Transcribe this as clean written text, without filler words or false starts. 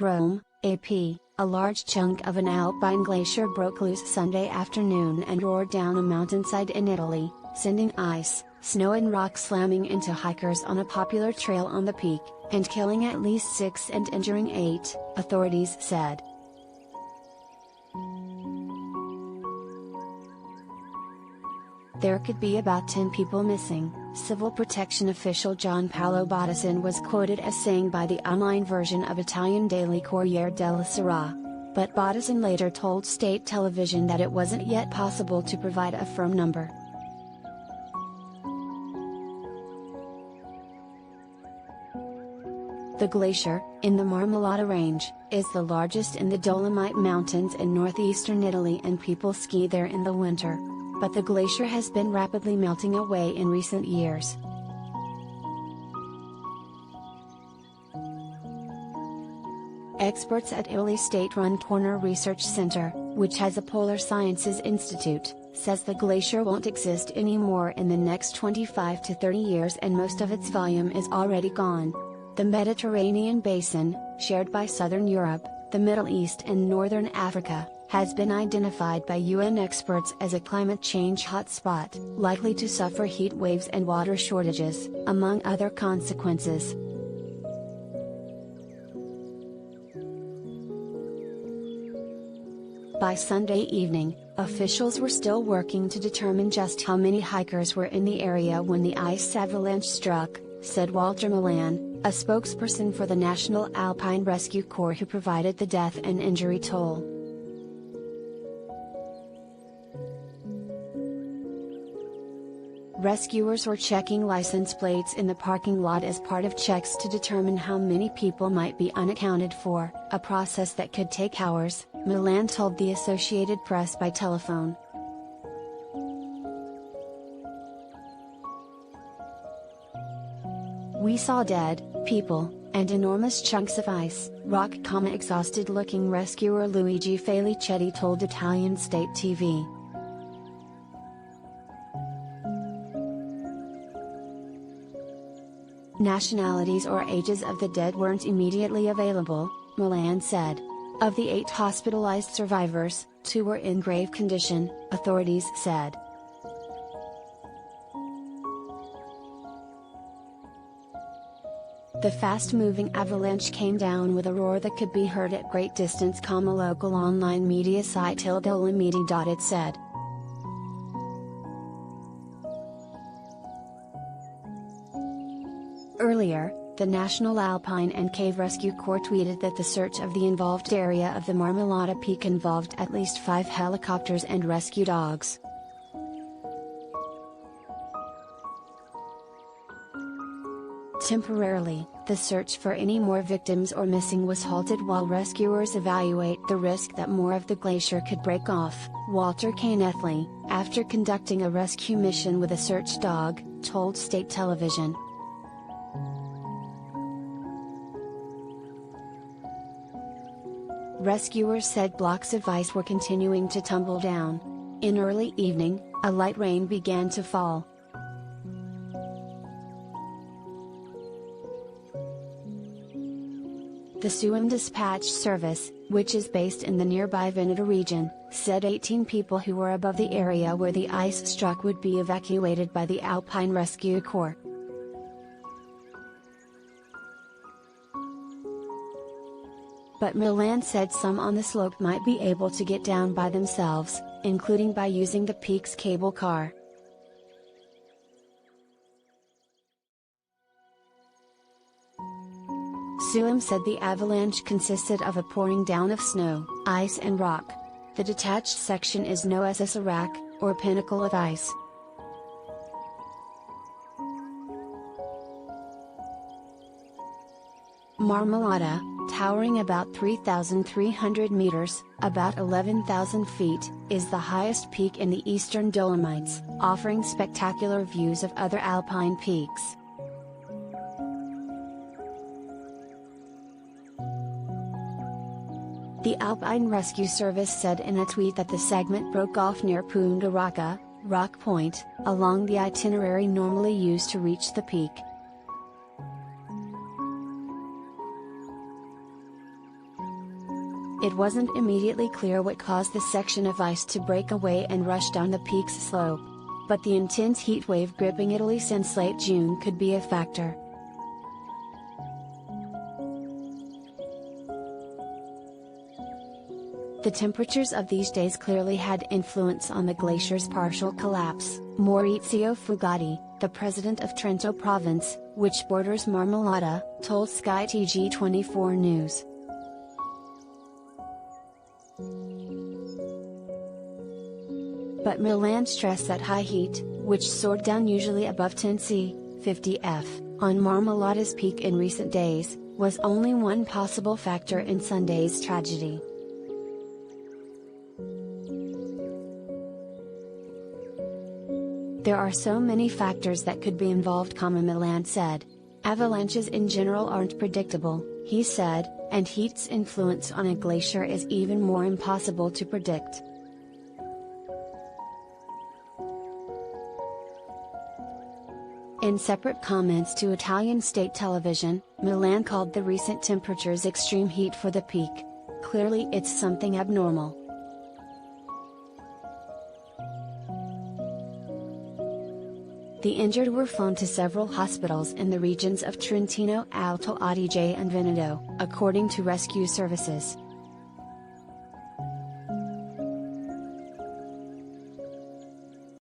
Rome, AP, a large chunk of an Alpine glacier broke loose Sunday afternoon and roared down a mountainside in Italy, sending ice, snow and rock slamming into hikers on a popular trail on the peak, and killing at least 6 and injuring 8, authorities said. There could be about 10 people missing, civil protection official Gianpaolo Bottacin was quoted as saying by the online version of Italian daily Corriere della Sera. But Bottacin later told state television that it wasn't yet possible to provide a firm number. The glacier, in the Marmolada Range, is the largest in the Dolomite Mountains in northeastern Italy and people ski there in the winter. But the glacier has been rapidly melting away in recent years. Experts at Italy's state-run Corner Research Center, which has a polar sciences institute, says the glacier won't exist anymore in the next 25 to 30 years and most of its volume is already gone. The Mediterranean basin, shared by southern Europe, the Middle East and northern Africa, has been identified by UN experts as a climate change hotspot, likely to suffer heat waves and water shortages, among other consequences. By Sunday evening, officials were still working to determine just how many hikers were in the area when the ice avalanche struck, said Walter Milan, a spokesperson for the National Alpine Rescue Corps who provided the death and injury toll. Rescuers were checking license plates in the parking lot as part of checks to determine how many people might be unaccounted for, a process that could take hours, Milan told the Associated Press by telephone. We saw dead people, and enormous chunks of ice, rock, exhausted-looking rescuer Luigi Felicetti told Italian state TV. Nationalities or ages of the dead weren't immediately available, Milan said. Of the 8 hospitalized survivors, 2 were in grave condition, authorities said. The fast-moving avalanche came down with a roar that could be heard at great distance, a local online media site Il Dolomiti. It said. Earlier, the National Alpine and Cave Rescue Corps tweeted that the search of the involved area of the Marmolada Peak involved at least 5 helicopters and rescue dogs. Temporarily, the search for any more victims or missing was halted while rescuers evaluate the risk that more of the glacier could break off, Walter Canethley, after conducting a rescue mission with a search dog, told state television. Rescuers said blocks of ice were continuing to tumble down. In early evening, a light rain began to fall. The SUAM dispatch service, which is based in the nearby Veneto region, said 18 people who were above the area where the ice struck would be evacuated by the Alpine Rescue Corps. But Milan said some on the slope might be able to get down by themselves, including by using the peak's cable car. SUAM said the avalanche consisted of a pouring down of snow, ice and rock. The detached section is known as a rack, or pinnacle of ice. Marmolada, towering about 3,300 meters, about 11,000 feet, is the highest peak in the eastern Dolomites, offering spectacular views of other alpine peaks. The Alpine Rescue Service said in a tweet that the segment broke off near Punta Rocca, Rock Point, along the itinerary normally used to reach the peak. It wasn't immediately clear what caused the section of ice to break away and rush down the peak's slope. But the intense heat wave gripping Italy since late June could be a factor. The temperatures of these days clearly had influence on the glacier's partial collapse, Maurizio Fugatti, the president of Trento province, which borders Marmolada, told Sky TG24 News. But Milan stressed that high heat, which soared down usually above 10°C, 50°F, on Marmolada's peak in recent days, was only one possible factor in Sunday's tragedy. There are so many factors that could be involved, Milan said. Avalanches in general aren't predictable, he said, and heat's influence on a glacier is even more impossible to predict. In separate comments to Italian state television, Milan called the recent temperatures extreme heat for the peak. Clearly it's something abnormal. The injured were flown to several hospitals in the regions of Trentino Alto Adige and Veneto, according to rescue services.